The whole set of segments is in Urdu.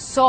100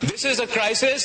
This is a crisis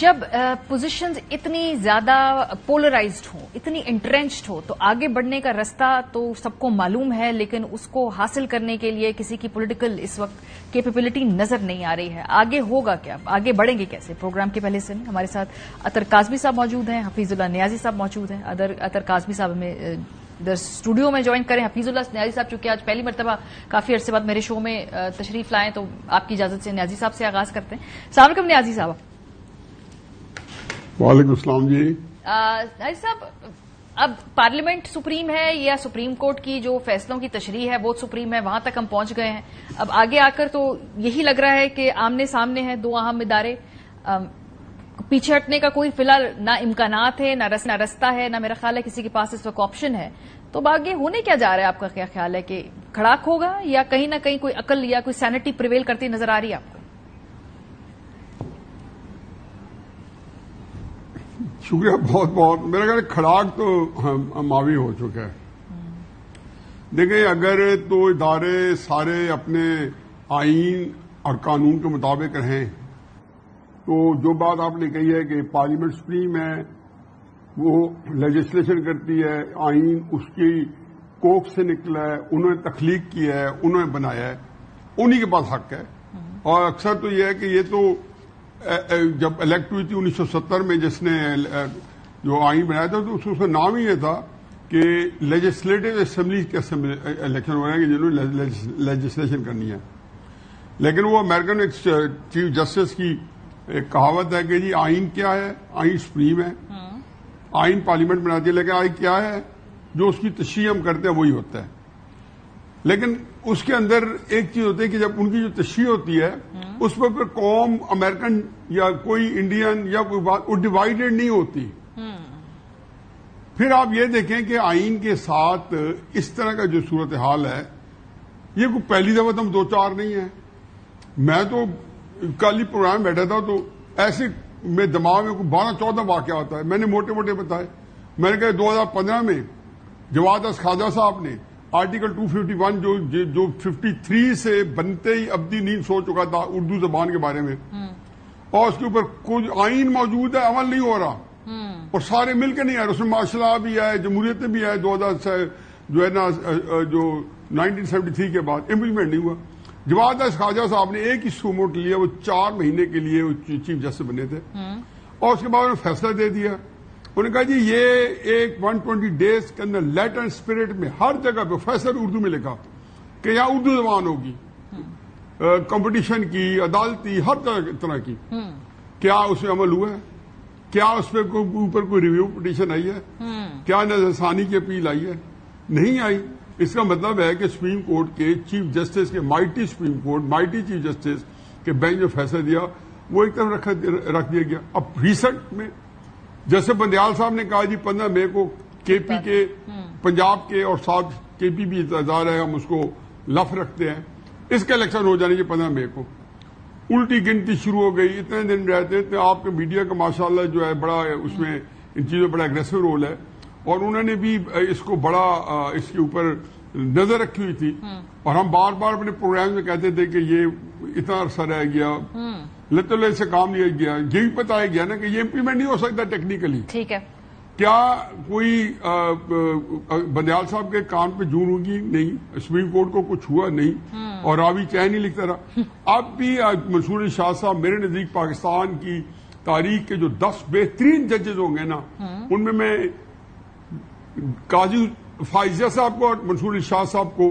جب پوزیشنز اتنی زیادہ پولرائزڈ ہوں، اتنی انٹرینچڈ ہو، تو آگے بڑھنے کا راستہ تو سب کو معلوم ہے، لیکن اس کو حاصل کرنے کے لیے کسی کی پولیٹیکل اس وقت کیپیبلٹی نظر نہیں آ رہی ہے. آگے ہوگا کیا؟ آگے بڑھیں گے کیسے؟ پروگرام کے پہلے سے ہمارے ساتھ اطہر کاظمی صاحب موجود ہیں، حفیظ اللہ نیازی صاحب موجود ہیں. اطہر کاظمی صاحب ہمیں ادھر اسٹوڈیو میں جوائن کریں. حفیظ اللہ نیازی صاحب چونکہ آج پہلی مرتبہ کافی عرصے بعد میرے شو میں تشریف لائیں، تو آپ کی اجازت سے نیازی صاحب سے آغاز کرتے ہیں. السلام علیکم نیازی صاحب. وعلیکم السلام جی. نیازی صاحب، اب پارلیمنٹ سپریم ہے یا سپریم کورٹ کی جو فیصلوں کی تشریح ہے وہ سپریم ہے، وہاں تک ہم پہنچ گئے ہیں. اب آگے آ کر تو یہی لگ رہا ہے کہ آمنے سامنے ہیں دو اہم ادارے. پیچھے ہٹنے کا کوئی فی الحال نہ امکانات ہے، نہ رستہ ہے، نہ میرا خیال ہے کسی کے پاس اس وقت آپشن ہے. تو اب آگے ہونے کیا جا رہا ہے؟ آپ کا کیا خیال ہے کہ کھڑاک ہوگا یا کہیں نہ کہیں کوئی عقل یا کوئی سینٹی پریویل کرتی نظر آ رہی ہے آپ کو؟ شکریہ بہت بہت. میرا خیال کھڑاک تو ماوی ہو چکا ہے. دیکھیں، اگر تو ادارے سارے اپنے آئین اور قانون کے مطابق رہیں تو جو بات آپ نے کہی ہے کہ پارلیمنٹ سپریم ہے، وہ لیجسلیشن کرتی ہے، آئین اس کی کوکھ سے نکلا ہے، انہوں نے تخلیق کیا ہے، انہوں نے بنایا ہے، انہی کے پاس حق ہے. اور اکثر تو یہ ہے کہ یہ تو جب الیکٹ ہوئی تھی 1970 میں جس نے جو آئین بنایا تھا، تو اس کا نام ہی یہ تھا کہ لیجسلیٹو اسمبلی کے الیکشن ہو رہے ہیں کہ جنہوں نے لیجسلیشن کرنی ہے. لیکن وہ امریکن ایک چیف جسٹس کی ایک کہاوت ہے کہ جی آئین کیا ہے؟ آئین سپریم ہے. آئین پارلیمنٹ بناتی ہے، لیکن آئین کیا ہے؟ جو اس کی تشریح ہم کرتے ہیں وہی ہوتا ہے. لیکن اس کے اندر ایک چیز ہوتی ہے کہ جب ان کی جو تشریح ہوتی ہے اس پر پھر قوم امریکن یا کوئی انڈین یا کوئی بات وہ ڈیوائیڈڈ نہیں ہوتی. پھر آپ یہ دیکھیں کہ آئین کے ساتھ اس طرح کا جو صورتحال ہے، یہ کوئی پہلی دفعہ تو ہم دو چار نہیں ہیں. میں تو کل ہی پروگرام بیٹھا تھا تو ایسے میں دماغ میں کوئی 12-14 واقعہ ہوتا ہے. میں نے موٹے موٹے بتائے. میں نے کہا 2015 میں جواد خواجہ صاحب نے آرٹیکل 251 جو 53 سے بنتے ہی ابدی نیند سو چکا تھا اردو زبان کے بارے میں، اور اس کے اوپر کچھ آئین موجود ہے، عمل نہیں ہو رہا، اور سارے مل کے نہیں آ رہے. اس میں معاشرہ بھی آئے، جمہوریتیں بھی آئے. 2000 جو ہے نا جو 1973 کے بعد امپلیمنٹ نہیں ہوا. جواد خواجہ صاحب نے ایک ہی سوموٹ لیا، وہ 4 مہینے کے لیے وہ چیف جسٹس بنے تھے، اور اس کے بعد انہوں نے فیصلہ دے دیا. انہوں نے کہا جی یہ ایک 120 ڈیز کے اندر لیٹر اینڈ اسپرٹ میں ہر جگہ پہ فیصلہ اردو میں لکھا کہ یہاں اردو زبان ہوگی، کمپٹیشن کی، عدالتی، ہر طرح کی. کیا اس میں عمل ہوا ہے؟ کیا اس پہ اوپر کوئی ریویو پٹیشن آئی ہے؟ کیا نظر ثانی کی اپیل آئی ہے؟ نہیں آئی. اس کا مطلب ہے کہ سپریم کورٹ کے چیف جسٹس کے mighty supreme court, mighty chief justice کے بینچ جو فیصلہ دیا وہ ایک طرف رکھ دیا گیا. اب ریسنٹ میں جیسے بندیال صاحب نے کہا جی 15 مئی کو کے پی کے، پنجاب کے اور ساتھ کے پی بھی انتظار ہے، ہم اس کو لف رکھتے ہیں، اس کا الیکشن ہو جانے چاہیے 15 مئی کو. الٹی گنتی شروع ہو گئی. اتنے دن رہتے تھے. آپ کے میڈیا کا ماشاءاللہ جو ہے بڑا اس میں ان چیزوں بڑا اگریسو رول ہے، اور انہوں نے بھی اس کو بڑا اس کے اوپر نظر رکھی ہوئی تھی. اور ہم بار بار اپنے پروگرام میں کہتے تھے کہ یہ اتنا عرصہ رہ گیا، لت اللہ سے کام لیا گیا. یہ بھی بتایا گیا نا کہ یہ امپلیمنٹ نہیں ہو سکتا ٹیکنیکلی. ٹھیک ہے. کیا کوئی بندیال صاحب کے کان پہ جون ہوگی؟ نہیں. سپریم کورٹ کو کچھ ہوا نہیں، اور راوی چاہے نہیں لکھتا رہا. اب بھی منصور علی شاہ صاحب میرے نزدیک پاکستان کی تاریخ کے جو 10 بہترین ججز ہوں گے نا، ان میں قاضی فائزیہ صاحب کو اور منصور علی شاہ صاحب کو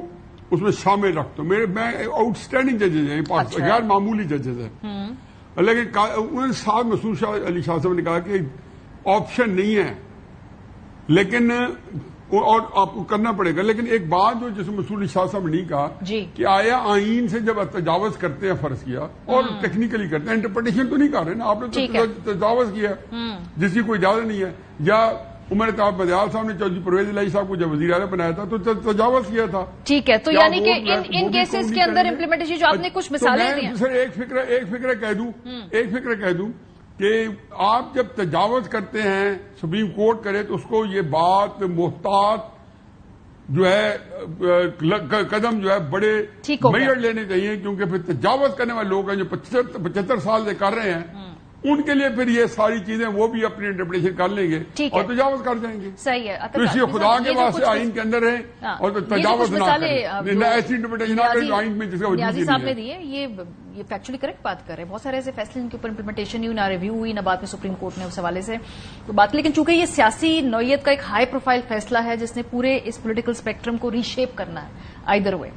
اس میں شامل رکھتا ہوں. میں آؤٹ اسٹینڈنگ ججز ہیں، غیر معمولی ججز ہیں. لیکن انہوں نے ساتھ منصور علی شاہ صاحب نے کہا کہ آپشن نہیں ہے، لیکن اور آپ کو کرنا پڑے گا. لیکن ایک بات جو جسے منصور علی شاہ صاحب نے نہیں کہا کہ آیا آئین سے جب تجاوز کرتے ہیں، فرض کیا اور ٹیکنیکلی کرتے ہیں، انٹرپریٹیشن تو نہیں کر رہے نا آپ نے، تو تجاوز کیا جس کی کوئی اجازت نہیں ہے. یا عمر طاہر بندیال صاحب نے چودھری پرویز الہی صاحب کو جب وزیر اعلیٰ بنایا تھا تو تجاوز کیا تھا. ٹھیک ہے. تو یعنی کہ ان کیسز کے اندر امپلیمنٹیشن جو آپ نے کچھ مثالیں دی ہیں. سر ایک فکر کہہ دوں کہ آپ جب تجاوز کرتے ہیں، سپریم کورٹ کرے تو اس کو یہ بات محتاط جو ہے قدم جو ہے بڑے میجر لینے چاہیے، کیونکہ پھر تجاوز کرنے والے لوگ ہیں جو 75 سال سے کر رہے ہیں، ان کے لیے پھر یہ ساری چیزیں وہ بھی اپنی انٹرپریٹیشن کر لیں گے اور تجاوز کر جائیں گے. صحیح ہے. تو اس خدا کے واسطے آئین کے اندر ہے اور تجاوز نہ کریں. ایسی انٹرپریٹیشن آئین میں جس کا وجود نیازی صاحب نے دی ہے. یہ فیکچولی کریکٹ بات کر رہے ہیں. بہت سارے ایسے فیصلے ان کے اوپر امپلیمنٹیشن نہیں ہوئی, نہ ریویو ہوئی, نہ بعد میں سپریم کورٹ نے اس حوالے سے بات کی. لیکن چونکہ یہ سیاسی نوعیت کا ایک ہائی پروفائل فیصلہ ہے جس نے پورے اس پولیٹیکل اسپیکٹرم کو ری شیپ کرنا ہے آئدر وے,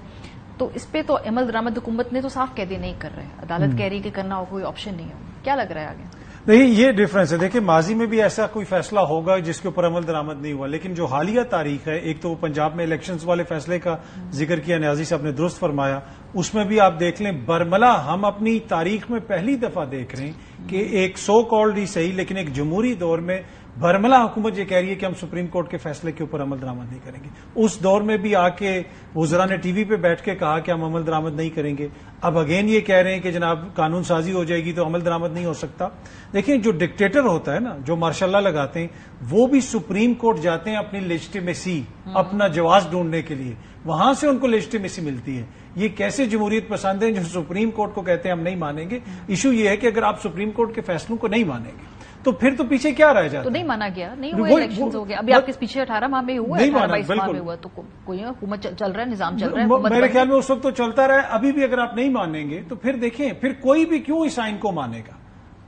تو اس پہ تو عمل درآمد حکومت نے تو صاف کہہ دیا نہیں کر رہے. عدالت کہہ رہی کہ کرنا ہو کوئی آپشن نہیں ہے. کیا لگ رہا ہے آگے؟ نہیں, یہ ڈفرنس ہے. دیکھیں ماضی میں بھی ایسا کوئی فیصلہ ہوگا جس کے اوپر عمل درآمد نہیں ہوا, لیکن جو حالیہ تاریخ ہے, ایک تو وہ پنجاب میں الیکشنز والے فیصلے کا ذکر کیا نیازی صاحب نے, درست فرمایا. اس میں بھی آپ دیکھ لیں برملا ہم اپنی تاریخ میں پہلی دفعہ دیکھ رہے ہیں کہ ایک سو کالڈ ہی صحیح لیکن ایک جمہوری دور میں برملا حکومت یہ کہہ رہی ہے کہ ہم سپریم کورٹ کے فیصلے کے اوپر عمل درآمد نہیں کریں گے. اس دور میں بھی آ کے وزراء نے ٹی وی پہ بیٹھ کے کہا کہ ہم عمل درآمد نہیں کریں گے. اب اگین یہ کہہ رہے ہیں کہ جناب قانون سازی ہو جائے گی تو عمل درآمد نہیں ہو سکتا. دیکھیں جو ڈکٹیٹر ہوتا ہے نا, جو ماشاء اللہ لگاتے ہیں, وہ بھی سپریم کورٹ جاتے ہیں اپنی لیجٹیمیسی, اپنا جواز ڈھونڈنے کے لیے. وہاں سے ان کو لیجٹیمیسی ملتی ہے. یہ کیسے جمہوریت پسند ہیں جو سپریم کورٹ کو کہتے ہیں ہم نہیں مانیں گے. ایشو یہ ہے کہ اگر آپ سپریم کورٹ کے فیصلوں کو نہیں مانیں گے تو پھر تو پیچھے کیا رہ جاتا ہے؟ تو نہیں مانا گیا, نہیں ہوا, الیکشنز ہو گیا. ابھی آپ کے پیچھے 18 ماہ میں ہوا ہے, 22 ماہ میں ہوا, تو کوئی حکومت چل رہا ہے, نظام چل رہا ہے. میرے خیال میں اس وقت تو چلتا رہا ہے. ابھی بھی اگر آپ نہیں مانیں گے تو پھر دیکھیں پھر کوئی بھی کیوں اس آئین کو مانے گا.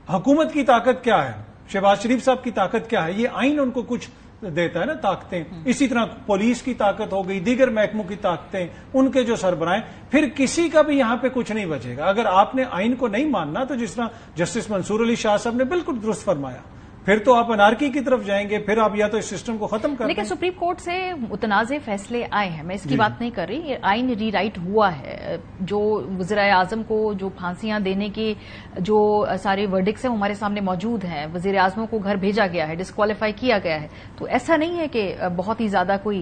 حکومت کی طاقت کیا ہے, شہباز شریف صاحب کی طاقت کیا ہے, یہ آئین ان کو کچھ دیتا ہے نا طاقتیں. اسی طرح پولیس کی طاقت ہو گئی, دیگر محکموں کی طاقتیں, ان کے جو سربراہیں, پھر کسی کا بھی یہاں پہ کچھ نہیں بچے گا. اگر آپ نے آئین کو نہیں ماننا تو جس طرح جسٹس منصور علی شاہ صاحب نے بالکل درست فرمایا, پھر تو آپ انارکی کی طرف جائیں گے. پھر آپ یا تو اس سسٹم کو ختم کر دیں. لیکن سپریم کورٹ سے متنازع فیصلے آئے ہیں, میں اس کی بات نہیں کر رہی. یہ آئین ری رائٹ ہوا ہے. جو وزراء اعظم کو جو پھانسیاں دینے کے جو سارے ورڈکس ہیں وہ ہمارے سامنے موجود ہیں. وزیر اعظموں کو گھر بھیجا گیا ہے, ڈسکوالیفائی کیا گیا ہے. تو ایسا نہیں ہے کہ بہت ہی زیادہ کوئی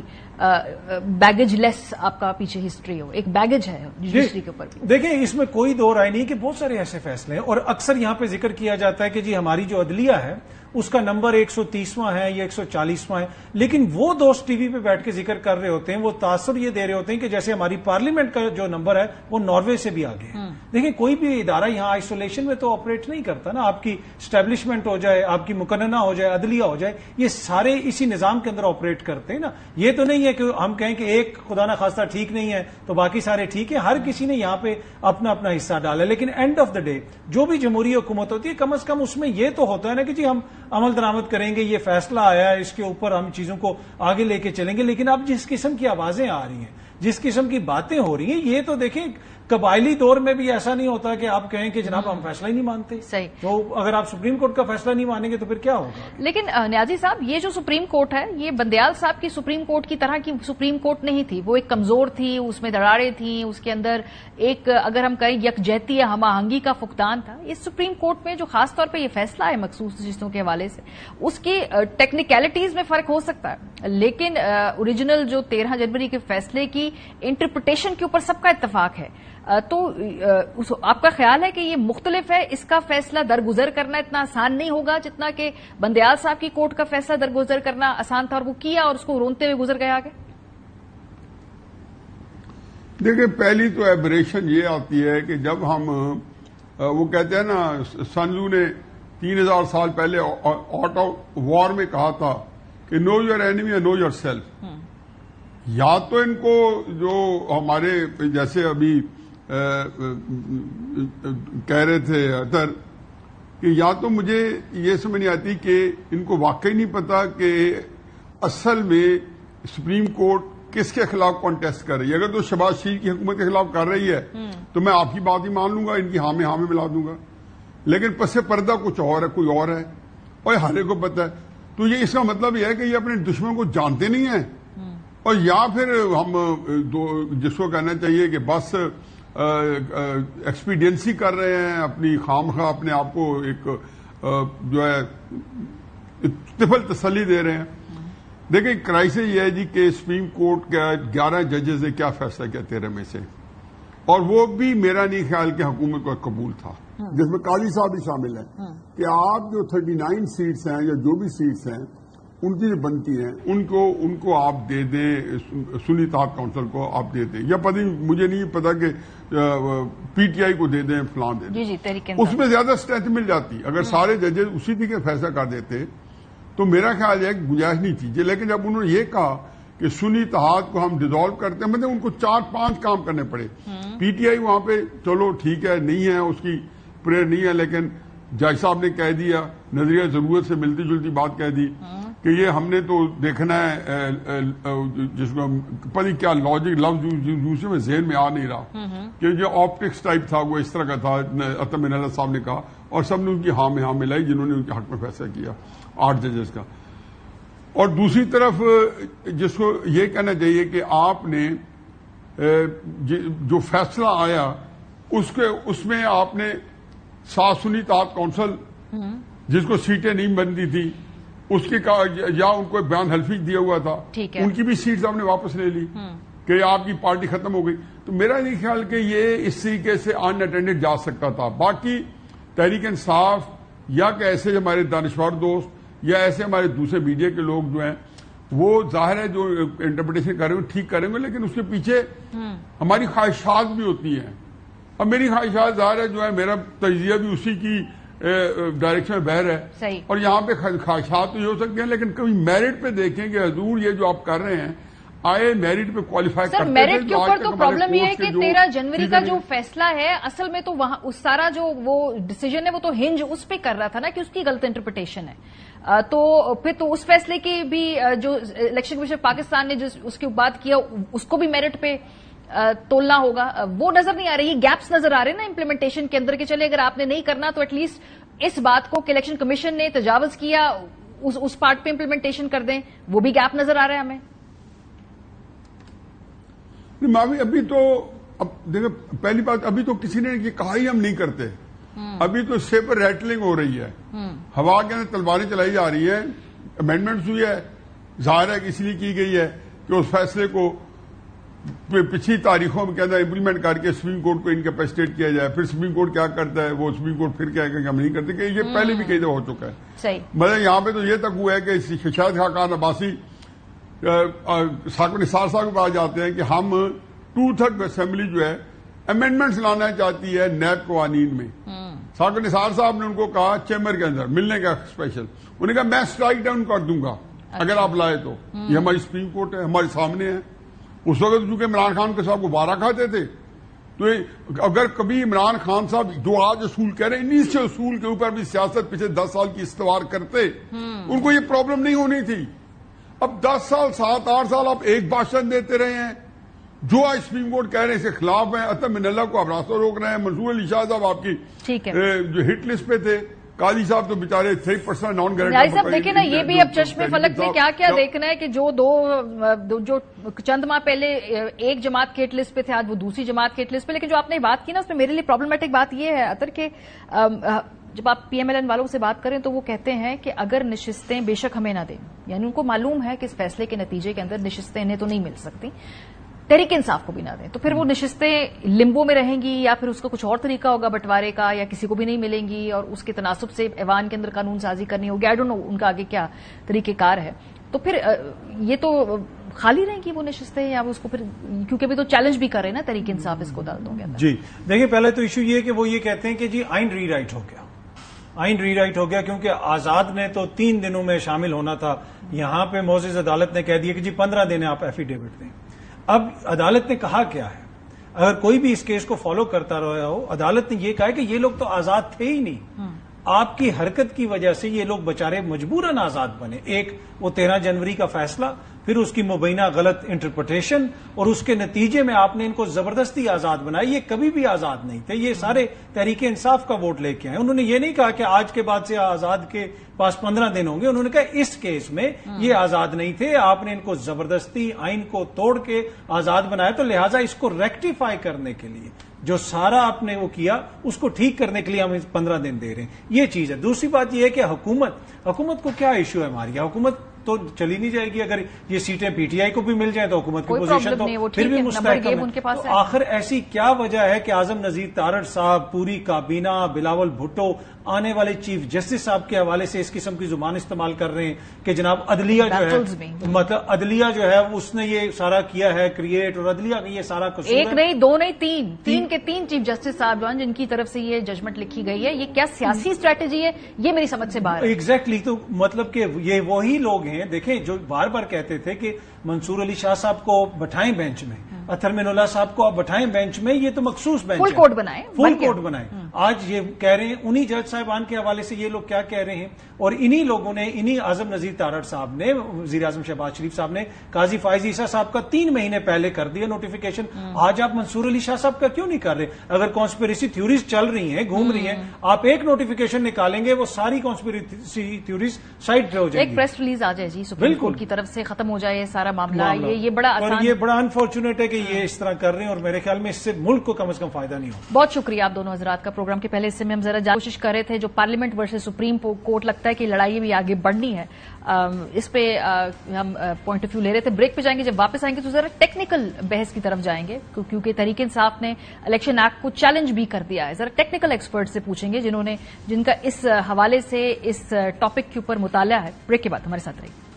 بیگیج لیس آپ کا پیچھے ہسٹری ہو. ایک بیگیج ہے جوڈیشری کے اوپر بھی. دیکھیں اس میں کوئی دو رائے نہیں کہ بہت سارے ایسے فیصلے ہیں, اور اکثر یہاں پہ ذکر کیا جاتا ہے کہ جی ہماری جو عدلیہ ہے اس کا نمبر 130واں ہے یا 140واں ہے. لیکن وہ دوست ٹی وی پہ بیٹھ کے ذکر کر رہے ہوتے ہیں, وہ تاثر یہ دے رہے ہوتے ہیں کہ جیسے ہماری پارلیمنٹ کا جو نمبر ہے وہ ناروے سے بھی آگے ہے. دیکھیں کوئی بھی ادارہ یہاں آئسولیشن میں تو آپریٹ نہیں کرتا نا. آپ کی اسٹیبلشمنٹ ہو جائے, آپ کی مقننہ ہو جائے, عدلیہ ہو جائے, یہ سارے اسی نظام کے اندر آپریٹ کرتے ہیں نا. یہ تو نہیں ہے کہ ہم کہیں کہ ایک خدا نہ خواستہ ٹھیک نہیں ہے تو باقی سارے ٹھیک ہیں. ہر کسی نے یہاں پہ اپنا اپنا حصہ ڈالا. لیکن اینڈ آف دا ڈے جو بھی جمہوری حکومت ہوتی ہے کم از کم اس میں یہ تو ہوتا ہے نا کہ جی ہم عمل درآمد کریں گے, یہ فیصلہ آیا ہے, اس کے اوپر ہم چیزوں کو آگے لے کے چلیں گے. لیکن اب جس قسم کی آوازیں آ رہی ہیں, جس قسم کی باتیں ہو رہی ہیں, یہ تو دیکھیں قبائلی دور میں بھی ایسا نہیں ہوتا کہ آپ کہیں کہ جناب ہم فیصلہ ہی نہیں مانتے. صحیح. تو اگر آپ سپریم کورٹ کا فیصلہ نہیں مانیں گے تو پھر کیا ہوگا؟ لیکن نیازی صاحب یہ جو سپریم کورٹ ہے یہ بندیال صاحب کی سپریم کورٹ کی طرح کی سپریم کورٹ نہیں تھی. وہ ایک کمزور تھی, اس میں دراڑیں تھیں, اس کے اندر ایک اگر ہم کہیں یکجہتی یا ہم آہنگی کا فقدان تھا. اس سپریم کورٹ میں جو خاص طور پہ یہ فیصلہ ہے مخصوص چیزوں کے حوالے سے, اس کی ٹیکنیکلٹیز میں فرق ہو سکتا ہے, لیکن اوریجنل جو 13 جنوری کے فیصلے کی انٹرپریٹیشن کے اوپر سب کا اتفاق ہے. تو آپ کا خیال ہے کہ یہ مختلف ہے, اس کا فیصلہ درگزر کرنا اتنا آسان نہیں ہوگا جتنا کہ بندیال صاحب کی کورٹ کا فیصلہ درگزر کرنا آسان تھا, اور وہ کیا اور اس کو رونتے ہوئے گزر گیا آگے؟ دیکھیں پہلی تو ایبریشن یہ آتی ہے کہ جب ہم وہ کہتے ہیں نا سن لو نے 3000 سال پہلے آرٹ آف وار میں کہا تھا کہ نو یور اینیمی اور نو یور سیلف. یا تو ان کو جو ہمارے جیسے ابھی کہہ رہے تھے اطہر کہ یا تو مجھے یہ سمجھ نہیں آتی کہ ان کو واقعی نہیں پتا کہ اصل میں سپریم کورٹ کس کے خلاف کانٹیسٹ کر رہی ہے. اگر تو شہباز شریف کی حکومت کے خلاف کر رہی ہے تو میں آپ کی بات ہی مان لوں گا, ان کی ہاں میں ملا دوں گا. لیکن پس پردہ کچھ اور ہے, کوئی اور ہے, اور ہر ایک کو پتا ہے. تو یہ اس کا مطلب یہ ہے کہ یہ اپنے دشمن کو جانتے نہیں ہیں, اور یا پھر ہم جس کو کہنا چاہیے کہ بس ایکسپیڈینسی کر رہے ہیں, اپنی خامخواہ اپنے آپ کو ایک جو ہے طفل تسلی دے رہے ہیں. دیکھیں کرائسس یہ ہے جی کہ سپریم کورٹ کا 11 ججز نے کیا فیصلہ کیا 13 میں سے, اور وہ بھی میرا نہیں خیال کہ حکومت کو قبول تھا, جس میں قاضی صاحب بھی شامل ہیں, کہ آپ جو 39 سیٹس ہیں یا جو بھی سیٹس ہیں ان کی جو بنتی ہیں ان کو آپ دے دیں، سنی اتحاد کونسل کو آپ دے دیں، یا مجھے نہیں پتا کہ پی ٹی آئی کو دے دیں، فلاں دے دیں، جی تحریک اس میں زیادہ اسٹرینتھ مل جاتی. اگر سارے ججز اسی طریقے فیصلہ کر دیتے تو میرا خیال ہے کہ گنجائش نہیں تھی. لیکن جب انہوں نے یہ کہا کہ سنی اتحاد کو ہم ڈیزالو کرتے ہیں، مطلب ان کو 4-5 کام کرنے پڑے. پی ٹی آئی وہاں پہ چلو ٹھیک ہے، نہیں ہے اس کی پریئر نہیں ہے، لیکن جج صاحب نے کہہ دیا، نظریہ ضرورت سے ملتی جلتی بات کہہ دی کہ یہ ہم نے تو دیکھنا ہے، جس کو پتہ نہیں کیا لاجک لفظ دوسرے میں ذہن میں آ نہیں رہا کہ جو آپٹکس ٹائپ تھا وہ اس طرح کا تھا، عطا من اللہ صاحب نے کہا، اور سب نے ان کی ہاں میں ہاں ملائی جنہوں نے ان کے حق میں فیصلہ کیا 8 ججز کا. اور دوسری طرف جس کو یہ کہنا چاہیے کہ آپ نے جو فیصلہ آیا اس میں آپ نے سنی اتحاد کونسل جس کو سیٹیں نہیں بنتی تھی اس کی یا ان کو بیان حلفی دیا ہوا تھا، ان کی بھی سیٹس آپ نے واپس لے لی کہ آپ کی پارٹی ختم ہو گئی. تو میرا یہ خیال کہ یہ اس طریقے سے ان اٹینڈڈ جا سکتا تھا. باقی تحریک انصاف یا کہ ایسے ہمارے دانشور دوست یا ایسے ہمارے دوسرے میڈیا کے لوگ جو ہیں وہ ظاہر ہے جو انٹرپریٹیشن کر رہے ہیں ٹھیک کریں گے، لیکن اس کے پیچھے ہماری خواہشات بھی ہوتی ہیں. اب میری خواہشات ظاہر ہے جو ہے میرا تجزیہ بھی اسی کی ڈائریکشن میں بہر ہے، اور یہاں پہ خواہشات تو یہ ہو سکتی ہیں، لیکن کبھی میرٹ پہ دیکھیں کہ حضور یہ جو آپ کر رہے ہیں آئے میرٹ پہ کوالیفائی کرتے ہیں. میرٹ کے اوپر تو پرابلم یہ ہے کہ 13 جنوری کا جو فیصلہ ہے اصل میں تو وہاں اس سارا جو وہ ڈیسیجن ہے وہ تو ہنج اس پہ کر رہا تھا نا کہ اس کی غلط انٹرپریٹیشن ہے. تو پھر تو اس فیصلے کی بھی جو الیکشن کمیشن پاکستان نے جو اس کی بات کیا اس کو بھی میرٹ پہ تولنا ہوگا. وہ نظر نہیں آ رہی، یہ گیپس نظر آ رہے ہیں نا امپلیمنٹیشن کے اندر کہ چلے اگر آپ نے نہیں کرنا تو ایٹ لیسٹ اس بات کو کہ الیکشن کمیشن نے تجاوز کیا اس پارٹ پہ امپلیمنٹیشن کر دیں. وہ بھی گیپ نظر آ رہا ہے ہمیں. ماوی ابھی تو دیکھیں پہلی بات ابھی تو کسی نے یہ کہا ہی ہم نہیں کرتے. ابھی تو سیپر ریٹلنگ ہو رہی ہے، ہوا کے اندر تلواریں چلائی جا رہی ہیں. امینڈمنٹس ہوئی ہے، ظاہر ہے کہ اس لیے کی گئی ہے کہ اس فیصلے کو پچھلی تاریخوں کے اندر امپلیمنٹ کر کے سپریم کورٹ کو انکیپیسیٹیٹ کیا جائے. پھر سپریم کورٹ کیا کرتا ہے، وہ سپریم کورٹ پھر کیا کہ ہم نہیں کرتے، کہ یہ پہلے بھی کئی دفعہ ہو چکا ہے. مطلب یہاں پہ تو یہ تک ہوا ہے کہ شاہد خاقان عباسی ساکر نثار صاحب کے پاس جاتے ہیں کہ ہم 2/3 اسمبلی جو ہے امینڈمنٹس لانا چاہتی ہے نیب قوانین میں. ساکر نثار صاحب نے ان کو کہا چیمبر کے اندر ملنے کا اسپیشل، انہوں نے کہا میں اسٹرائک ڈاؤن کر دوں گا اگر آپ لائے تو. یہ ہماری سپریم کورٹ ہے، ہمارے سامنے ہے. اس وقت چونکہ عمران خان کے صاحب غبارہ کھاتے تھے، تو اگر کبھی عمران خان صاحب جو آج اصول کہہ رہے ہیں انہی سے اصول کے اوپر بھی سیاست پچھلے 10 سال کی استوار کرتے، ان کو یہ پرابلم نہیں ہونی تھی. اب 10 سال 7-8 سال آپ ایک بھاشن دیتے رہے ہیں، جو آج سپریم کورٹ کہہ رہے ہیں اس کے خلاف ہیں. عطا من اللہ کو آپ راستہ روک رہے ہیں. منصور علی شاہ صاحب آپ کی جو ہٹ لسٹ پہ تھے، قاضی صاحب تو بیچارے 3% نان گارنٹی. صاحب دیکھیں نا یہ بھی اب چشمے فلک میں کیا کیا دیکھنا ہے کہ جو جو چند ماہ پہلے ایک جماعت کے ہٹ لسٹ پہ تھے آج وہ دوسری جماعت کے ہٹ لسٹ پہ. لیکن جو آپ نے بات کی نا اس میں میرے لیے پرابلمٹک بات یہ ہے اطہر کہ جب آپ پی ایم ایل این والوں سے بات کریں تو وہ کہتے ہیں کہ اگر نشستیں بے شک ہمیں نہ دیں، یعنی ان کو معلوم ہے کہ اس فیصلے کے نتیجے کے اندر نشستیں انہیں تو نہیں مل سکتی، تحریک انصاف کو بھی نہ دیں، تو پھر وہ نشستیں لمبو میں رہیں گی یا پھر اس کا کچھ اور طریقہ ہوگا بٹوارے کا، یا کسی کو بھی نہیں ملیں گی اور اس کے تناسب سے ایوان کے اندر قانون سازی کرنی ہوگی. آئی ڈونٹ نو ان کا آگے کیا طریقہ کار ہے. تو پھر یہ تو خالی رہیں گی وہ نشستیں یا اس کو پھر، کیونکہ ابھی تو چیلنج بھی کر رہے ہیں نا تحریک انصاف اس کو عدالتوں کے اندر. جی دیکھیں پہلے تو ایشو یہ ہے کہ وہ یہ کہتے ہیں کہ جی آئین ری رائٹ ہو گیا، آئین ری رائٹ ہو گیا کیونکہ آزاد نے تو 3 دنوں میں شامل ہونا تھا. یہاں پہ معزز عدالت نے کہہ دیا کہ جی 15 دن آپ ایفیڈیوٹ دیں. اب عدالت نے کہا کیا ہے، اگر کوئی بھی اس کیس کو فالو کرتا رہا ہو، عدالت نے یہ کہا کہ یہ لوگ تو آزاد تھے ہی نہیں، آپ کی حرکت کی وجہ سے یہ لوگ بچارے مجبوراً آزاد بنے. ایک وہ 13 جنوری کا فیصلہ، پھر اس کی مبینہ غلط انٹرپریٹیشن، اور اس کے نتیجے میں آپ نے ان کو زبردستی آزاد بنایا. یہ کبھی بھی آزاد نہیں تھے، یہ سارے تحریک انصاف کا ووٹ لے کے آئے. انہوں نے یہ نہیں کہا کہ آج کے بعد سے آزاد کے پاس 15 دن ہوں گے. انہوں نے کہا اس کیس میں یہ آزاد نہیں تھے، آپ نے ان کو زبردستی آئین کو توڑ کے آزاد بنایا، تو لہٰذا اس کو ریکٹیفائی کرنے کے لیے جو سارا آپ نے وہ کیا اس کو ٹھیک کرنے کے لیے ہم 15 دن دے رہے ہیں. یہ چیز ہے. دوسری بات یہ ہے کہ حکومت کو کیا ایشو ہے ہماری. حکومت تو چلی نہیں جائے گی. اگر یہ سیٹیں پی ٹی آئی کو بھی مل جائیں تو حکومت کی پوزیشن تو پھر بھی مستحکم ہے. تو آخر ایسی کیا وجہ ہے کہ اعظم نذیر تارڑ صاحب، پوری کابینہ، بلاول بھٹو آنے والے چیف جسٹس صاحب کے حوالے سے اس قسم کی زبان استعمال کر رہے ہیں کہ جناب عدلیہ جو ہے، مطلب عدلیہ جو ہے اس نے یہ سارا کیا ہے کریٹ، اور عدلیہ کا یہ سارا قصور ہے. ایک نہیں، دو نہیں، تین کے تین چیف جسٹس صاحب جن کی طرف سے یہ ججمنٹ لکھی گئی ہے. یہ کیا سیاسی اسٹریٹجی ہے، یہ میری سمجھ سے باہر ہے. ایگزیکٹلی. تو مطلب کہ یہ وہی لوگ ہیں، دیکھیں، جو بار بار کہتے تھے کہ منصور علی شاہ صاحب کو بٹھائیں بینچ میں، اطہر من اللہ صاحب کو آپ بٹھائیں بینچ میں، یہ تو مخصوص بینچ ہے، فل کوٹ بنائیں، فل کوٹ بنائیں. آج یہ کہہ رہے ہیں انہی جج صاحبان کے حوالے سے یہ لوگ کیا کہہ رہے ہیں، اور انہی لوگوں نے، انہی اعظم نذیر تارڑ صاحب نے، وزیر اعظم شہباز شریف صاحب نے قاضی فائز عیسیٰ صاحب کا 3 مہینے پہلے کر دیا نوٹیفیکیشن. آج آپ منصور علی شاہ صاحب کا کیوں نہیں کر رہے؟ اگر کانسپیریسی تھیوریز چل رہی ہیں، گھوم رہی ہیں، آپ ایک نوٹیفیکیشن نکالیں گے، وہ ساری کانسپیریسی تھیوریز سائڈ پہ ہو جائیں گی. ایک پریس ریلیز آ جائے جی سپریم کورٹ کی طرف سے، ختم ہو جائے سارا معاملہ. یہ بڑا آسان، اور یہ بڑا انفارچونیٹ ہے کہ یہ اس طرح کر رہے ہیں، اور میرے خیال میں اس سے ملک کو کم از کم فائدہ نہیں ہو. بہت شکریہ آپ دونوں حضرات کا. پروگرام کے پہلے حصے میں ہم ذرا کوشش کر رہے تھے جو پارلیمنٹ ورسز سپریم کورٹ، لگتا ہے کہ لڑائی بھی آگے بڑھنی ہے، اس پہ ہم پوائنٹ آف ویو لے رہے تھے. بریک پہ جائیں گے، جب واپس آئیں گے تو ذرا ٹیکنیکل بحث کی طرف جائیں گے، کیونکہ تحریک انصاف نے الیکشن ایکٹ کو چیلنج بھی کر دیا ہے. ذرا ٹیکنیکل ایکسپرٹ سے پوچھیں گے جن کا اس حوالے سے اس ٹاپک کے اوپر مطالعہ ہے. بریک کے بعد ہمارے ساتھ رہیے.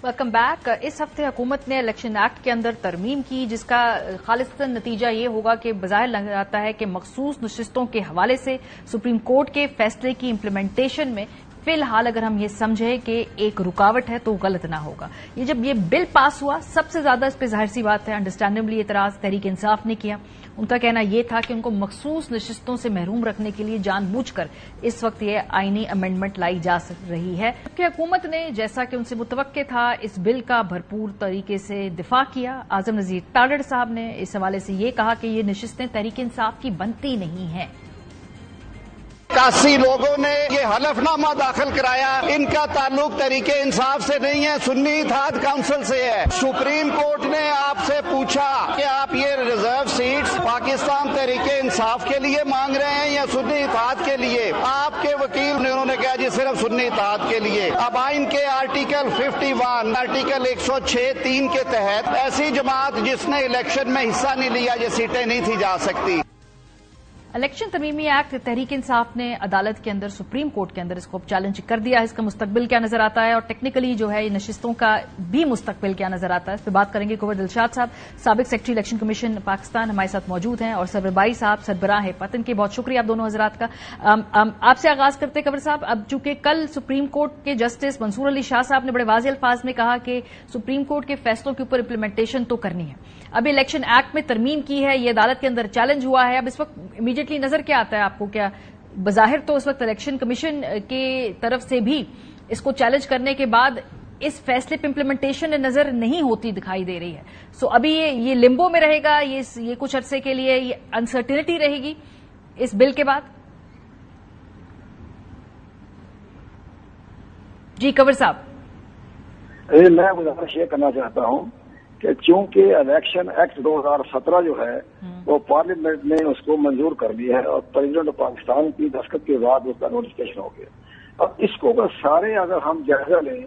Welcome back. اس ہفتے حکومت نے الیکشن ایکٹ کے اندر ترمیم کی، جس کا خالصتاً نتیجہ یہ ہوگا کہ بظاہر لگ رہا ہے کہ مخصوص نشستوں کے حوالے سے سپریم کورٹ کے فیصلے کی امپلیمنٹیشن میں فی الحال اگر ہم یہ سمجھیں کہ ایک رکاوٹ ہے تو غلط نہ ہوگا. جب یہ بل پاس ہوا، سب سے زیادہ اس پہ ظاہر سی بات ہے انڈرسٹینڈیبلی اعتراض تحریک انصاف نے کیا. ان کا کہنا یہ تھا کہ ان کو مخصوص نشستوں سے محروم رکھنے کے لیے جان بوجھ کر اس وقت یہ آئینی امینڈمنٹ لائی جا رہی ہے. جبکہ حکومت نے، جیسا کہ ان سے متوقع تھا، اس بل کا بھرپور طریقے سے دفاع کیا. اعظم نذیر تارڑ صاحب نے اس حوالے سے یہ کہا کہ یہ نشستیں تحریک انصاف کی بنتی نہیں ہیں. 81 لوگوں نے یہ حلف نامہ داخل کرایا، ان کا تعلق تحریک انصاف سے نہیں ہے، سنی اتحاد کونسل سے ہے. سپریم کورٹ نے آپ سے پوچھا کہ آپ یہ ریزرو سیٹس پاکستان تحریک انصاف کے لیے مانگ رہے ہیں یا سنی اتحاد کے لیے؟ آپ کے وکیل نے، انہوں نے کہا جی صرف سنی اتحاد کے لیے. اب آئین کے آرٹیکل 51، آرٹیکل 106(3) کے تحت ایسی جماعت جس نے الیکشن میں حصہ نہیں لیا، یہ سیٹیں نہیں تھی جا سکتی. الیکشن ترمیمی ایکٹ تحریک انصاف نے عدالت کے اندر، سپریم کورٹ کے اندر اس کو چیلنج کر دیا ہے. اس کا مستقبل کیا نظر آتا ہے، اور ٹیکنیکلی جو ہے نشستوں کا بھی مستقبل کیا نظر آتا ہے، اس پہ بات کریں گے. کنور دلشاد صاحب، سابق سیکرٹری الیکشن کمیشن پاکستان، ہمارے ساتھ موجود ہیں، اور سرور بائی صاحب، سربراہ پتن کے. بہت شکریہ آپ دونوں حضرات کا. آپ سے آغاز کرتے کنور صاحب. اب چونکہ کل سپریم کورٹ کے جسٹس منصور علی شاہ صاحب نے بڑے واضح الفاظ میں کہا کہ سپریم کورٹ کے فیصلوں کے اوپر امپلیمنٹیشن تو کرنی ہے. اب الیکشن ایکٹ میں ترمیم کی ہے، یہ عدالت کے اندر چیلنج ہوا ہے. اب اس وقت امیڈیٹلی نظر کیا آتا ہے آپ کو؟ کیا بظاہر تو اس وقت الیکشن کمیشن کی طرف سے بھی اس کو چیلنج کرنے کے بعد اس فیصلے پہ امپلیمنٹیشن نظر نہیں ہوتی دکھائی دے رہی ہے. سو ابھی یہ لمبو میں رہے گا، یہ کچھ عرصے کے لیے یہ انسرٹینٹی رہے گی اس بل کے بعد. جی کنور صاحب. میں گزارش یہ کرنا چاہتا ہوں کہ چونکہ الیکشن ایکٹ 2017 جو ہے وہ پارلیمنٹ نے اس کو منظور کر لیا ہے، اور پریزیڈنٹ آف پاکستان کی دستخط کے بعد اس کا نوٹیفکیشن ہو گیا. اب اس کو اگر ہم جائزہ لیں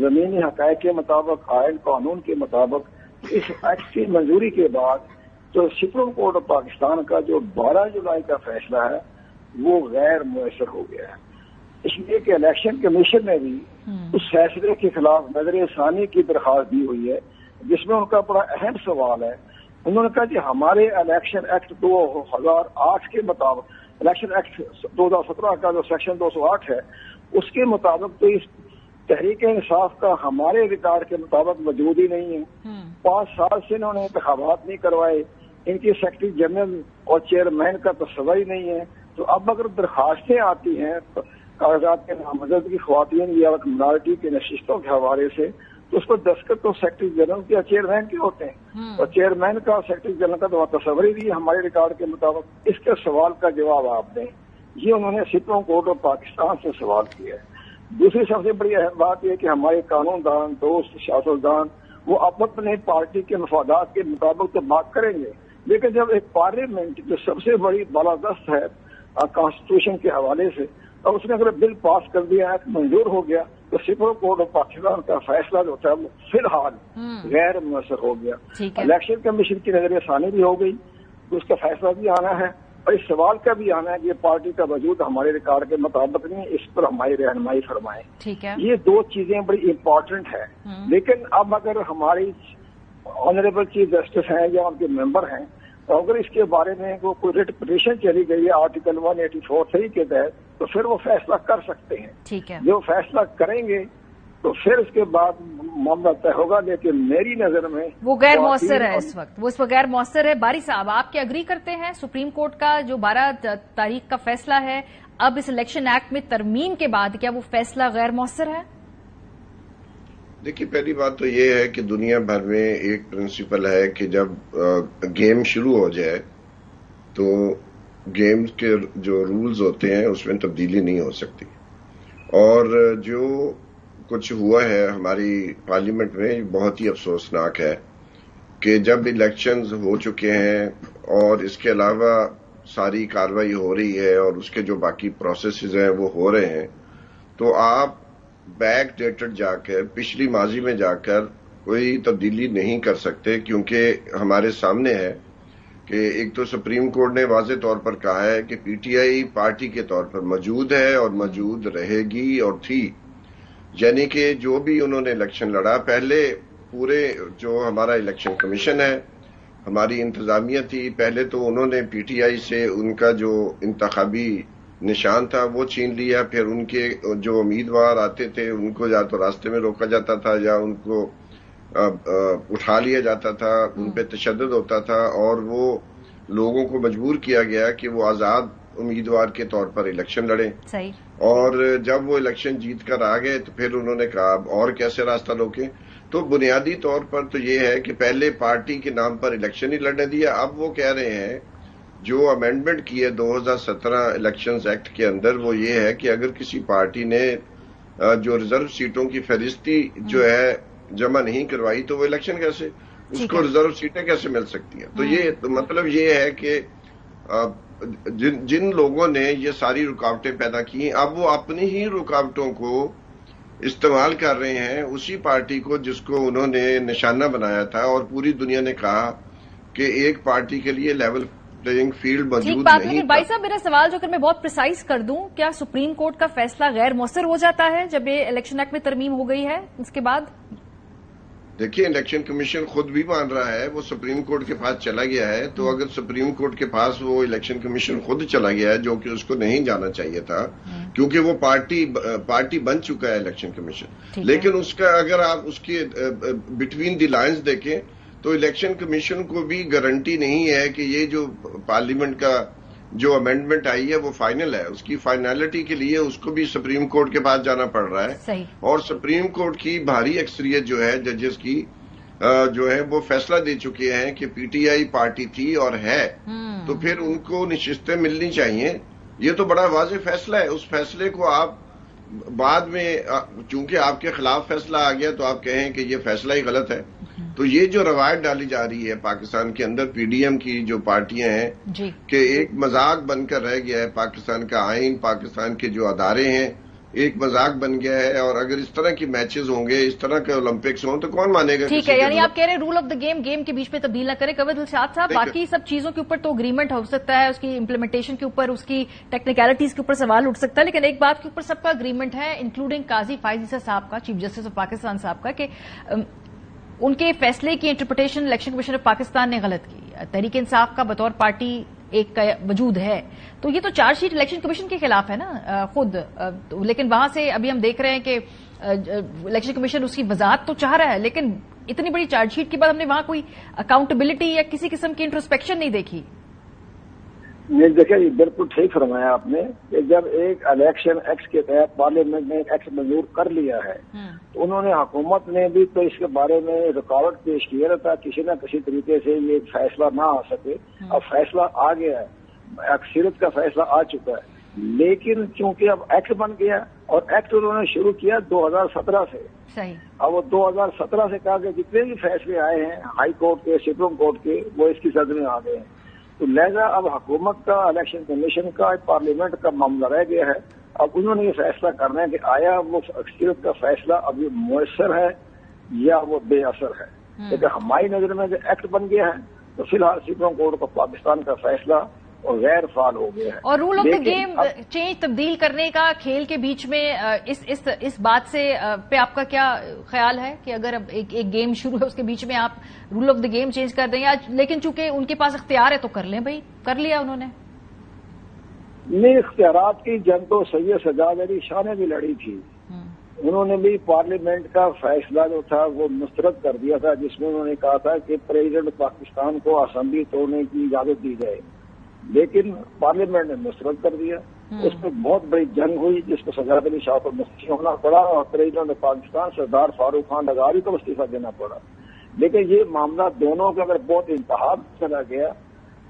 زمینی حقائق کے مطابق، آئین قانون کے مطابق، اس ایکٹ کی منظوری کے بعد تو سپریم کورٹ آف پاکستان کا جو 12 جولائی کا فیصلہ ہے وہ غیر مؤثر ہو گیا ہے. اس لیے کہ الیکشن کمیشن نے بھی اس فیصلے کے خلاف نظر ثانی کی درخواست دی ہوئی ہے، جس میں ان کا بڑا اہم سوال ہے. انہوں نے کہا کہ ہمارے الیکشن ایکٹ 2008 کے مطابق، الیکشن ایکٹ 2017 کا جو سیکشن 208 ہے اس کے مطابق تو اس تحریک انصاف کا ہمارے ریکارڈ کے مطابق وجود ہی نہیں ہے. 5 سال سے انہوں نے انتخابات نہیں کروائے، ان کی سیکرٹری جنرل اور چیئرمین کا تصور ہی نہیں ہے. تو اب اگر درخواستیں آتی ہیں کاغذات کے نامزد کی خواتین یا منارٹی کے نشستوں کے حوالے سے، تو اس کو دستخط تو سیکرٹری جنرل کے چیئرمین کے ہوتے ہیں، اور چیئرمین کا سیکرٹری جنرل کا تو تصور ہی نہیں ہمارے ریکارڈ کے مطابق. اس کے سوال کا جواب آپ دیں. یہ انہوں نے سپریم کورٹ آف پاکستان سے سوال کیا ہے. دوسری سب سے بڑی اہم بات یہ کہ ہمارے قانون دان دوست سیاستدان وہ اپنے پارٹی کے مفادات کے مطابق تو بات کریں گے، لیکن جب ایک پارلیمنٹ جو سب سے بڑی بالادست ہے کانسٹیٹیوشن کے حوالے سے، اور اس نے اگر بل پاس کر دیا ہے منظور ہو گیا تو سپریم کورٹ آف پاکستان کا فیصلہ جو ہوتا ہے وہ فی الحال غیر مؤثر ہو گیا. الیکشن کمیشن کی نظر ثانی بھی ہو گئی تو اس کا فیصلہ بھی آنا ہے اور اس سوال کا بھی آنا ہے کہ یہ پارٹی کا وجود ہمارے ریکارڈ کے مطابق نہیں، اس پر ہماری رہنمائی فرمائیں. یہ دو چیزیں بڑی امپورٹنٹ ہیں. لیکن اب اگر ہماری آنریبل چیف جسٹس ہیں یا ان کے ممبر ہیں تو اگر اس کے بارے میں کوئی ریٹ پٹیشن چلی گئی ہے آرٹیکل 184(3) کے تحت تو پھر وہ فیصلہ کر سکتے ہیں. جو فیصلہ کریں گے تو پھر اس کے بعد معاملہ طے ہوگا. لیکن میری نظر میں وہ غیر مؤثر ہے اس وقت، وہ اس وقت غیر مؤثر ہے. باری صاحب، آپ کے اگری کرتے ہیں سپریم کورٹ کا جو 12 تاریخ کا فیصلہ ہے اب اس الیکشن ایکٹ میں ترمیم کے بعد، کیا وہ فیصلہ غیر مؤثر ہے؟ دیکھیے، پہلی بات تو یہ ہے کہ دنیا بھر میں ایک پرنسپل ہے کہ جب گیم شروع ہو جائے تو گیم کے جو رولز ہوتے ہیں اس میں تبدیلی نہیں ہو سکتی. اور جو کچھ ہوا ہے ہماری پارلیمنٹ میں بہت ہی افسوسناک ہے کہ جب الیکشنز ہو چکے ہیں اور اس کے علاوہ ساری کارروائی ہو رہی ہے اور اس کے جو باقی پروسیسز ہیں وہ ہو رہے ہیں تو آپ بیک ڈیٹڈ جا کر پچھلی ماضی میں جا کر کوئی تبدیلی نہیں کر سکتے، کیونکہ ہمارے سامنے ہے کہ ایک تو سپریم کورٹ نے واضح طور پر کہا ہے کہ پی ٹی آئی پارٹی کے طور پر موجود ہے اور موجود رہے گی اور تھی. یعنی کہ جو بھی انہوں نے الیکشن لڑا، پہلے پورے جو ہمارا الیکشن کمیشن ہے، ہماری انتظامیہ تھی، پہلے تو انہوں نے پی ٹی آئی سے ان کا جو انتخابی نشان تھا وہ چھین لیا. پھر ان کے جو امیدوار آتے تھے ان کو یا تو راستے میں روکا جاتا تھا یا ان کو اٹھا لیا جاتا تھا، ان پہ تشدد ہوتا تھا اور وہ لوگوں کو مجبور کیا گیا کہ وہ آزاد امیدوار کے طور پر الیکشن لڑیں. اور جب وہ الیکشن جیت کر آ گئے تو پھر انہوں نے کہا اب اور کیسے راستہ روکیں. تو بنیادی طور پر تو یہ ہے کہ پہلے پارٹی کے نام پر الیکشن ہی لڑنے دیا. اب وہ کہہ رہے ہیں جو امینڈمنٹ کی ہے 2017 الیکشنز ایکٹ کے اندر، وہ یہ ہے کہ اگر کسی پارٹی نے جو ریزرو سیٹوں کی فہرستی جو ہے جمع نہیں کروائی تو وہ الیکشن کیسے، اس کو ریزرو سیٹیں کیسے مل سکتی ہیں. تو یہ مطلب یہ ہے کہ جن لوگوں نے یہ ساری رکاوٹیں پیدا کی اب وہ اپنی ہی رکاوٹوں کو استعمال کر رہے ہیں، اسی پارٹی کو جس کو انہوں نے نشانہ بنایا تھا. اور پوری دنیا نے کہا کہ ایک پارٹی کے لیے لیول پلینگ فیلڈ موجود نہیں. لیکن بھائی صاحب، میرا سوال جو اگر میں بہت پریسائز کر دوں، کیا سپریم کورٹ کا فیصلہ غیر مؤثر ہو جاتا ہے جب یہ الیکشن ایکٹ میں ترمیم ہو گئی ہے اس کے بعد؟ دیکھیے، الیکشن کمیشن خود بھی مان رہا ہے، وہ سپریم کورٹ کے پاس چلا گیا ہے. تو اگر سپریم کورٹ کے پاس وہ الیکشن کمیشن خود چلا گیا ہے، جو کہ اس کو نہیں جانا چاہیے تھا کیونکہ وہ پارٹی بن چکا ہے الیکشن کمیشن. لیکن اس کا اگر آپ اس کے بٹوین دی لائنز دیکھیں تو الیکشن کمیشن کو بھی گارنٹی نہیں ہے کہ یہ جو پارلیمنٹ کا جو امینڈمنٹ آئی ہے وہ فائنل ہے. اس کی فائنلٹی کے لیے اس کو بھی سپریم کورٹ کے پاس جانا پڑ رہا ہے. اور سپریم کورٹ کی بھاری اکثریت جو ہے ججز کی جو ہے وہ فیصلہ دے چکے ہیں کہ پی ٹی آئی پارٹی تھی اور ہے، تو پھر ان کو نشستیں ملنی چاہیے. یہ تو بڑا واضح فیصلہ ہے. اس فیصلے کو آپ بعد میں چونکہ آپ کے خلاف فیصلہ آ گیا تو آپ کہیں کہ یہ فیصلہ ہی غلط ہے. تو یہ جو روایت ڈالی جا رہی ہے پاکستان کے اندر پی ڈی ایم کی جو پارٹیاں ہیں کہ ایک مذاق بن کر رہ گیا ہے پاکستان کا آئین، پاکستان کے جو ادارے ہیں ایک مذاق بن گیا ہے. اور اگر اس طرح کی میچز ہوں گے، اس طرح کے اولمپکس ہوں تو کون مانے گا؟ ٹھیک ہے، یعنی آپ کہہ رہے ہیں رول آف دا گیم کے بیچ میں تبدیل نہ کریں. قوت دلشاد صاحب، باقی سب چیزوں کے اوپر تو اگریمنٹ ہو سکتا ہے، اس کی امپلیمنٹیشن کے اوپر، اس کی ٹیکنیکلٹیز کے اوپر سوال اٹھ سکتا ہے، لیکن ایک بات کے اوپر سب کا اگریمنٹ ہے انکلوڈنگ قاضی فائز عیسیٰ صاحب کا، چیف جسٹس آف پاکستان صاحب کا، کہ ان کے فیصلے کی interpretation election commission of Pakistan نے غلط کی. تحریک انصاف کا بطور پارٹی ایک کا وجود ہے، تو یہ تو چارج شیٹ الیکشن کمیشن کے خلاف ہے نا خود. لیکن وہاں سے ابھی ہم دیکھ رہے ہیں کہ الیکشن کمیشن اس کی وضاحت تو چاہ رہا ہے، لیکن اتنی بڑی چارج شیٹ کے بعد ہم نے وہاں کوئی اکاؤنٹیبلٹی یا کسی قسم کی انٹروسپیکشن نہیں دیکھی. نہیں، دیکھیں یہ بالکل ٹھیک فرمایا آپ نے کہ جب ایک الیکشن ایکٹ کے تحت پارلیمنٹ نے ایک ایکٹ منظور کر لیا ہے تو انہوں نے حکومت نے بھی تو اس کے بارے میں رکاوٹ پیش کیا تھا کسی نہ کسی طریقے سے یہ فیصلہ نہ آ سکے. اب فیصلہ آ گیا ہے، اکثریت کا فیصلہ آ چکا ہے، لیکن چونکہ اب ایکٹ بن گیا اور ایکٹ انہوں نے شروع کیا 2017 سے. اب وہ 2017 سے کہا کہ جتنے بھی فیصلے آئے ہیں ہائی کورٹ کے، سپریم کورٹ کے، وہ اس کی زد میں آ گئے ہیں. تو لہذا اب حکومت کا، الیکشن کمیشن کا، پارلیمنٹ کا معاملہ رہ گیا ہے اب انہوں نے یہ فیصلہ کرنا ہے کہ آیا وہ اکثریت کا فیصلہ ابھی مؤثر ہے یا وہ بے اثر ہے. لیکن ہماری نظر میں جو ایکٹ بن گیا ہے تو فی الحال سپریم کورٹ کو پاکستان کا فیصلہ اور غیر فعال ہو گیا ہے. اور rule of the game change تبدیل کرنے کا کھیل کے بیچ میں اس بات سے پہ آپ کا کیا خیال ہے کہ اگر اب ایک گیم شروع ہے اس کے بیچ میں آپ rule of the game change کر دیں یا لیکن چونکہ ان کے پاس اختیار ہے تو کر لیں بھائی, کر لیا انہوں نے. نہیں, اختیارات کی جنگ تو سید سجاد علی شاہ نے بھی لڑی تھی. انہوں نے بھی پارلیمنٹ کا فیصلہ جو تھا وہ مسترد کر دیا تھا جس میں انہوں نے کہا تھا کہ پریزیڈنٹ پاکستان کو اسمبلی توڑنے کی اجازت دی جائے, لیکن پارلیمنٹ نے مسترد کر دیا. اس پہ بہت بڑی جنگ ہوئی جس کو سجاد علی شاہ کو مستعفی ہونا پڑا اور پریزیڈنٹ پاکستان سردار فاروق خان لغاری کو استعفیٰ دینا پڑا. لیکن یہ معاملہ دونوں کا اگر بہت انتہا چلا گیا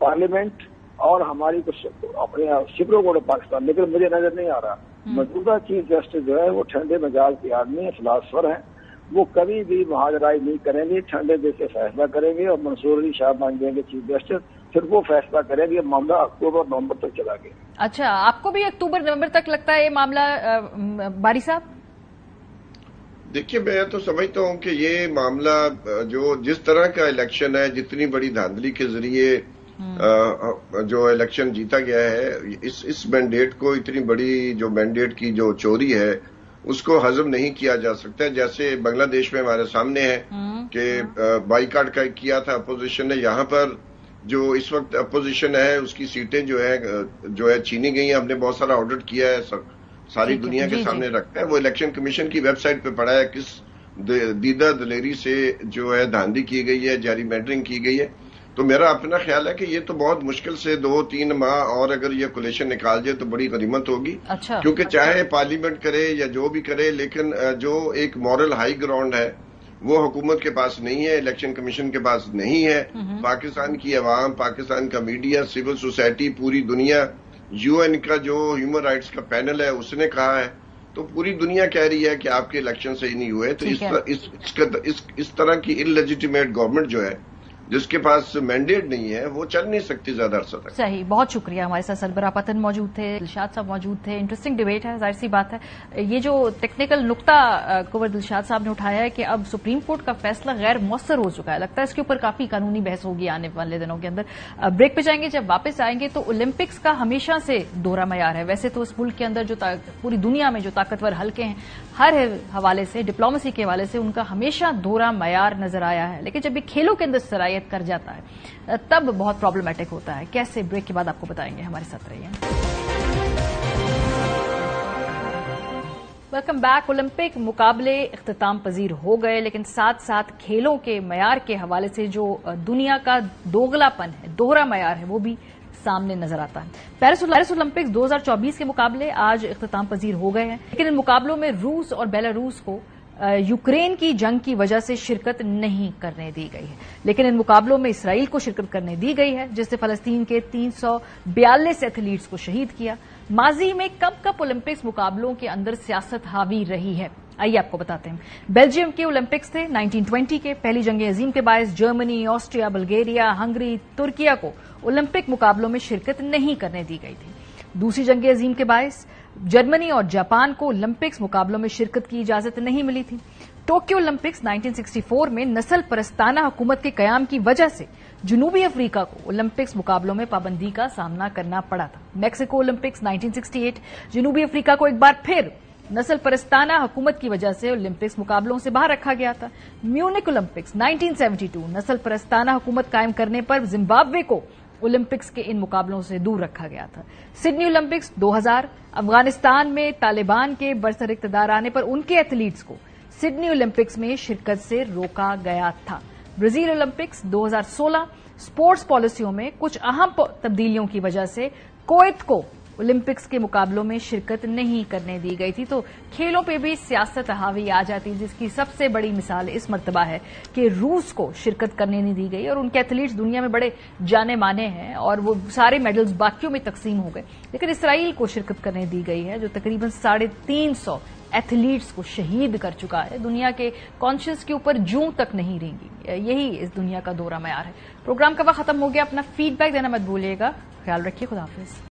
پارلیمنٹ اور ہماری اپنے سپریم کورٹ پاکستان, لیکن مجھے نظر نہیں آ رہا موجودہ چیف جسٹس جو ہے وہ ٹھنڈے مزاج کے آدمی ہیں, فلاسفر ہیں, وہ کبھی بھی محاذ رائے نہیں کریں گے, ٹھنڈے دل سے فیصلہ کریں گے اور منصور علی شاہ بن جائیں گے چیف جسٹس, پھر وہ فیصلہ کریں گے. معاملہ اکتوبر نومبر تک چلا گیا. اچھا, آپ کو بھی اکتوبر نومبر تک لگتا ہے یہ معاملہ باری صاحب؟ دیکھیے, میں تو سمجھتا ہوں کہ یہ معاملہ جو جس طرح کا الیکشن ہے, جتنی بڑی دھاندلی کے ذریعے جو الیکشن جیتا گیا ہے, اس مینڈیٹ کو, اتنی بڑی جو مینڈیٹ کی جو چوری ہے اس کو ہضم نہیں کیا جا سکتا. جیسے بنگلہ دیش میں ہمارے سامنے ہے کہ بائیکاٹ کا کیا تھا اپوزیشن نے, یہاں پر جو اس وقت اپوزیشن ہے اس کی سیٹیں جو ہے چھینی گئی ہیں. ہم نے بہت سارا آڈٹ کیا ہے, ساری دنیا کے سامنے رکھا ہے. وہ الیکشن کمیشن کی ویب سائٹ پہ پڑا ہے کس دیدہ دلیری سے جو ہے دھاندلی کی گئی ہے, جیری مینڈرنگ کی گئی ہے. تو میرا اپنا خیال ہے کہ یہ تو بہت مشکل سے 2-3 ماہ اور اگر یہ کولیشن نکال جائے تو بڑی غنیمت ہوگی. کیونکہ چاہے پارلیمنٹ کرے یا جو بھی کرے, لیکن جو ایک مورل ہائی گراؤنڈ ہے وہ حکومت کے پاس نہیں ہے, الیکشن کمیشن کے پاس نہیں ہے. پاکستان کی عوام, پاکستان کا میڈیا, سول سوسائٹی, پوری دنیا, یو این کا جو ہیومن رائٹس کا پینل ہے اس نے کہا ہے, تو پوری دنیا کہہ رہی ہے کہ آپ کے الیکشن صحیح نہیں ہوئے. تو اس طرح کی ان لیجیٹیمیٹ گورنمنٹ جو ہے جس کے پاس مینڈیٹ نہیں ہے وہ چل نہیں سکتی زیادہ عرصہ تک. صحیح, بہت شکریہ. ہمارے ساتھ سربراہ پتن موجود تھے, دلشاد صاحب موجود تھے. انٹرسٹنگ ڈیبیٹ ہے, ظاہر سی بات ہے. یہ جو ٹیکنیکل نقطہ کنور دلشاد صاحب نے اٹھایا ہے کہ اب سپریم کورٹ کا فیصلہ غیر مؤثر ہو چکا ہے, لگتا ہے اس کے اوپر کافی قانونی بحث ہوگی آنے والے دنوں کے اندر. بریک پہ جائیں گے, جب واپس آئیں گے تو اولمپکس کا ہمیشہ سے دوہرا معیار ہے. ویسے تو اس ملک کے اندر جو پوری دنیا میں جو طاقتور حلقے ہیں ہر حوالے سے, ڈپلومیسی کے حوالے سے ان کا ہمیشہ دوہرا معیار نظر آیا ہے, لیکن جب یہ کھیلوں کے اندر صلاحیت کر جاتا ہے تب بہت پرابلمٹک ہوتا ہے. کیسے, بریک کے بعد آپ کو بتائیں گے. ہمارے ساتھ رہیے. Welcome back. اولمپک مقابلے اختتام پذیر ہو گئے, لیکن ساتھ ساتھ کھیلوں کے معیار کے حوالے سے جو دنیا کا دوگلا پن ہے, دوہرا معیار ہے, وہ بھی سامنے نظر آتا ہے. پیرس اولمپکس 2024 کے مقابلے آج اختتام پذیر ہو گئے ہیں, لیکن ان مقابلوں میں روس اور بیلاروس کو یوکرین کی جنگ کی وجہ سے شرکت نہیں کرنے دی گئی ہے. لیکن ان مقابلوں میں اسرائیل کو شرکت کرنے دی گئی ہے, جس نے فلسطین کے 342 ایتھلیٹس کو شہید کیا. ماضی میں کب اولمپکس مقابلوں کے اندر سیاست حاوی رہی ہے, آئیے آپ کو بتاتے ہیں. بیلجیم کے اولمپکس تھے 1920 کے. پہلی جنگ عظیم کے باعث جرمنی, آسٹریا, بلگیریا, ہنگری, ترکیہ کو اولمپک مقابلوں میں شرکت نہیں کرنے دی گئی تھی. دوسری جنگ عظیم کے باعث جرمنی اور جاپان کو اولمپکس مقابلوں میں شرکت کی اجازت نہیں ملی تھی. ٹوکیو اولمپکس 1964 میں نسل پرستانہ حکومت کے قیام کی وجہ سے جنوبی افریقہ کو اولمپکس مقابلوں میں پابندی کا سامنا کرنا پڑا تھا. میکسیکو اولمپکس 1968 جنوبی افریقہ کو ایک بار پھر نسل پرستانہ حکومت کی وجہ سے اولمپکس مقابلوں سے باہر رکھا گیا تھا. میونک اولمپکس 1972 نسل پرستانہ حکومت قائم کرنے پر زمبابوے کو اولمپکس کے ان مقابلوں سے دور رکھا گیا تھا. سڈنی اولمپکس 2000 افغانستان میں طالبان کے برسر اقتدار آنے پر ان کے ایتھلیٹس کو سڈنی اولمپکس میں شرکت سے روکا گیا تھا. برازیل اولمپکس 2016 سپورٹس پالیسیوں میں کچھ اہم تبدیلیوں کی وجہ سے کویت کو اولمپکس کے مقابلوں میں شرکت نہیں کرنے دی گئی تھی. تو کھیلوں پہ بھی سیاست حاوی آ جاتی, جس کی سب سے بڑی مثال اس مرتبہ ہے کہ روس کو شرکت کرنے نہیں دی گئی, اور ان کے ایتھلیٹس دنیا میں بڑے جانے مانے ہیں اور وہ سارے میڈلز باقیوں میں تقسیم ہو گئے. لیکن اسرائیل کو شرکت کرنے دی گئی ہے, جو تقریباً 350 ایتھلیٹس کو شہید کر چکا ہے. دنیا کے کانشنس کے اوپر جوں تک نہیں رہیں گی. یہی اس دنیا کا دورہ معیار ہے. پروگرام کا وقت ختم ہو گیا. اپنا فیڈ بیک دینا مت بھولیے گا. خیال رکھیے. خدا حافظ.